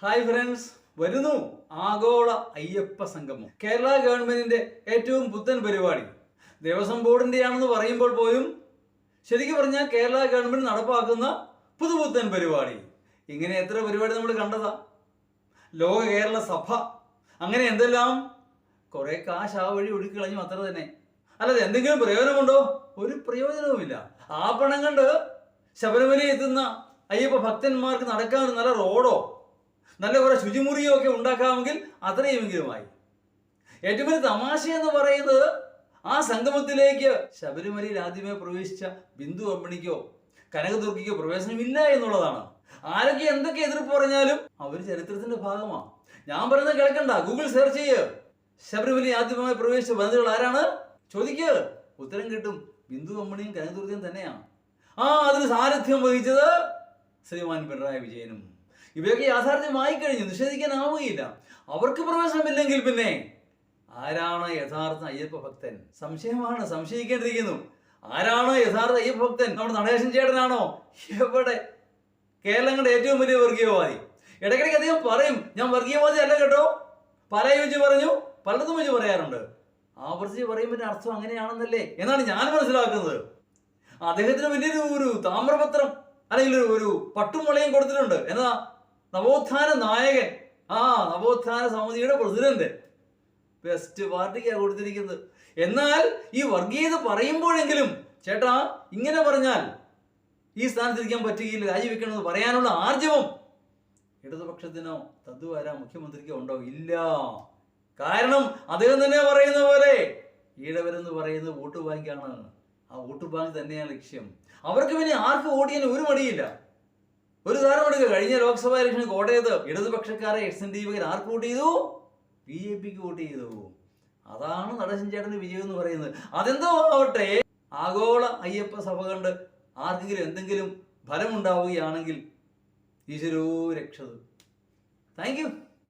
Hi friends, വരുന്നു ആഗോള അയ്യപ്പ സംഗമം. കേരള ഗവൺമെന്റിന്റെ ഏറ്റവും പുത്തൻ പരിപാടി. ദേവസ്വം ബോർഡിന്റെയാണെന്ന് പറയുമ്പോൾ പോലും ശരിക്കും പറഞ്ഞാൽ കേരള ഗവൺമെന്റ് നടപ്പാക്കുന്ന പുതുപുത്തൻ പരിപാടി. ഇങ്ങനെ എത്ര പരിപാടി നമ്മൾ കണ്ടതാ. ലോക കേരള സഭ, അങ്ങനെ എന്തെല്ലാം. കുറെ കാശ് ആ വഴി ഒഴുക്കി കളഞ്ഞു, അത്ര തന്നെ. അല്ലാതെ എന്തെങ്കിലും പ്രയോജനമുണ്ടോ? ഒരു പ്രയോജനവുമില്ല. ആ പണം കണ്ട് ശബരിമലയിൽ എത്തുന്ന അയ്യപ്പ ഭക്തന്മാർക്ക് നടക്കാൻ നല്ല റോഡോ നല്ല കുറെ ശുചിമുറിയോ ഒക്കെ ഉണ്ടാക്കാമെങ്കിൽ അത്രയുമെങ്കിലുമായി. ഏറ്റവും വലിയ തമാശ എന്ന് പറയുന്നത്, ആ സംഗമത്തിലേക്ക് ശബരിമലയിൽ ആദ്യമേ പ്രവേശിച്ച ബിന്ദു അമ്മണിക്കോ കനകദുർഗയ്ക്കോ പ്രവേശനമില്ല എന്നുള്ളതാണ്. ആരൊക്കെ എന്തൊക്കെ എതിർപ്പ് പറഞ്ഞാലും അവർ ചരിത്രത്തിന്റെ ഭാഗമാണ്. ഞാൻ പറയുന്നത് കേൾക്കണ്ട, ഗൂഗിൾ സെർച്ച് ചെയ്യ്. ശബരിമലയിൽ ആദ്യമായി പ്രവേശിച്ച വനിതകൾ ആരാണ് ചോദിക്കുക, ഉത്തരം കിട്ടും. ബിന്ദു അമ്മണിയും കനകദുർഗയും തന്നെയാണ്. അതിന് സാരഥ്യം വഹിച്ചത് ശ്രീമാൻ പിണറായി വിജയനും. ഇവയൊക്കെ യാഥാർത്ഥ്യമായി കഴിഞ്ഞു, നിഷേധിക്കാനാവുകയില്ല. അവർക്ക് പ്രവേശനമില്ലെങ്കിൽ പിന്നെ ആരാണ് യഥാർത്ഥ അയ്യപ്പ ഭക്തൻ? സംശയമാണ്, സംശയിക്കേണ്ടിയിരിക്കുന്നു. ആരാണ് യഥാർത്ഥ അയ്യപ്പ ഭക്തൻ? നമ്മുടെ നടേശൻ ചേട്ടനാണോ? എവിടെ? കേരളങ്ങളുടെ ഏറ്റവും വലിയ വർഗീയവാദി. ഇടയ്ക്കിടയ്ക്ക് അദ്ദേഹം പറയും, ഞാൻ വർഗീയവാദി അല്ല കേട്ടോ. പലയും വെച്ച് പറഞ്ഞു, പലതും വെച്ച് പറയാറുണ്ട്. ആവർത്തിച്ച് പറയുമ്പോൾ അർത്ഥം അങ്ങനെയാണെന്നല്ലേ എന്നാണ് ഞാൻ മനസ്സിലാക്കുന്നത്. അദ്ദേഹത്തിന് വലിയൊരു താമ്രപത്രം അല്ലെങ്കിൽ ഒരു പട്ടുമുളയും കൊടുത്തിട്ടുണ്ട്. എന്നാ, നവോത്ഥാന നായകൻ, നവോത്ഥാന സമിതിയുടെ പ്രസിഡന്റ്, ബെസ്റ്റ് പാർട്ടിക്കാണ് കൊടുത്തിരിക്കുന്നത്. എന്നാൽ ഈ വർഗീയത പറയുമ്പോഴെങ്കിലും ചേട്ടാ, ഇങ്ങനെ പറഞ്ഞാൽ ഈ സ്ഥാനത്തിരിക്കാൻ പറ്റുകയില്ല, രാജിവെക്കണമെന്ന് പറയാനുള്ള ആർജവം ഇടതുപക്ഷത്തിനോ തദ്വാര മുഖ്യമന്ത്രിക്കോ ഉണ്ടോ? ഇല്ല. കാരണം അദ്ദേഹം തന്നെ പറയുന്ന പോലെ ഈഴവരെന്ന് പറയുന്നത് വോട്ട് ബാങ്കാണ്. ആ വോട്ട് ബാങ്ക് തന്നെയാണ് ലക്ഷ്യം. അവർക്ക് പിന്നെ ആർക്ക് വോട്ട് ചെയ്യാൻ ഒരു മടിയില്ല. ഒരു ഉദാഹരണം എടുക്കുക, കഴിഞ്ഞ ലോക്സഭാ ഇലക്ഷന് കോട്ടയത്ത് ഇടതുപക്ഷക്കാരെ എക്സ്റ്റൻഡീവുകാർ ആർക്ക് വോട്ട് ചെയ്തു? BJPക്ക് വോട്ട് ചെയ്തു. അതാണ് നടേശൻ ചേട്ടന്റെ വിജയം എന്ന് പറയുന്നത്. അതെന്തോ ആവട്ടെ, ആഗോള അയ്യപ്പ സഭ കണ്ട് ആർക്കെങ്കിലും എന്തെങ്കിലും ഫലമുണ്ടാവുകയാണെങ്കിൽ ഈശ്വരോ രക്ഷത്. Thank you.